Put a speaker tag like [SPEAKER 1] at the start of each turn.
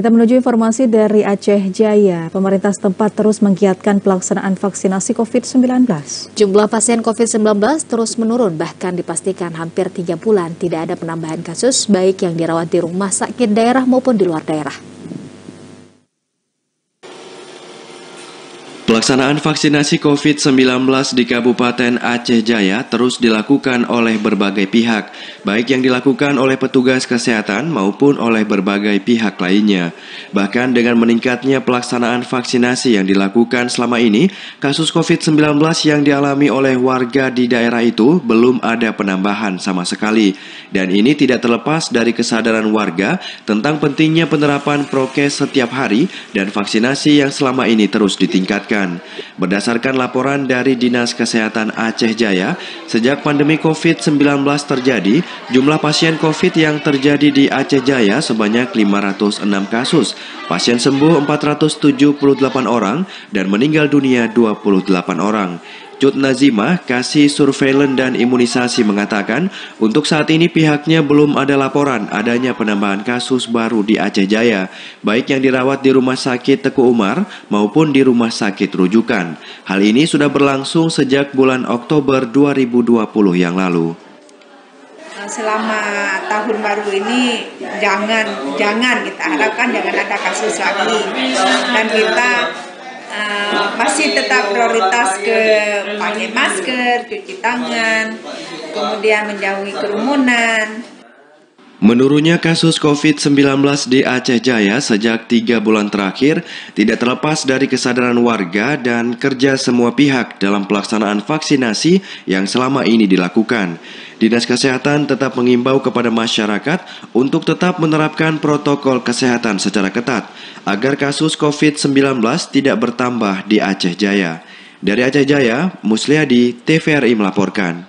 [SPEAKER 1] Kita menuju informasi dari Aceh Jaya. Pemerintah setempat terus menggiatkan pelaksanaan vaksinasi COVID-19.
[SPEAKER 2] Jumlah pasien COVID-19 terus menurun, bahkan dipastikan hampir 3 bulan tidak ada penambahan kasus, baik yang dirawat di rumah sakit daerah maupun di luar daerah.
[SPEAKER 3] Pelaksanaan vaksinasi COVID-19 di Kabupaten Aceh Jaya terus dilakukan oleh berbagai pihak, baik yang dilakukan oleh petugas kesehatan maupun oleh berbagai pihak lainnya. Bahkan dengan meningkatnya pelaksanaan vaksinasi yang dilakukan selama ini, kasus COVID-19 yang dialami oleh warga di daerah itu belum ada penambahan sama sekali. Dan ini tidak terlepas dari kesadaran warga tentang pentingnya penerapan prokes setiap hari dan vaksinasi yang selama ini terus ditingkatkan. Berdasarkan laporan dari Dinas Kesehatan Aceh Jaya, sejak pandemi COVID-19 terjadi, jumlah pasien COVID yang terjadi di Aceh Jaya sebanyak 506 kasus, pasien sembuh 478 orang, dan meninggal dunia 28 orang. Cut Nazimah, Kasih Surveillance dan Imunisasi mengatakan, untuk saat ini pihaknya belum ada laporan adanya penambahan kasus baru di Aceh Jaya, baik yang dirawat di Rumah Sakit Teku Umar maupun di Rumah Sakit Rujukan. Hal ini sudah berlangsung sejak bulan Oktober 2020 yang lalu.
[SPEAKER 4] Selama tahun baru ini jangan kita harapkan jangan ada kasus lagi, dan kita masih tetap prioritas ke pakai masker, cuci tangan, kemudian menjauhi kerumunan.
[SPEAKER 3] Menurunnya kasus COVID-19 di Aceh Jaya sejak 3 bulan terakhir tidak terlepas dari kesadaran warga dan kerja semua pihak dalam pelaksanaan vaksinasi yang selama ini dilakukan. Dinas Kesehatan tetap mengimbau kepada masyarakat untuk tetap menerapkan protokol kesehatan secara ketat agar kasus COVID-19 tidak bertambah di Aceh Jaya. Dari Aceh Jaya, Musliadi, TVRI melaporkan.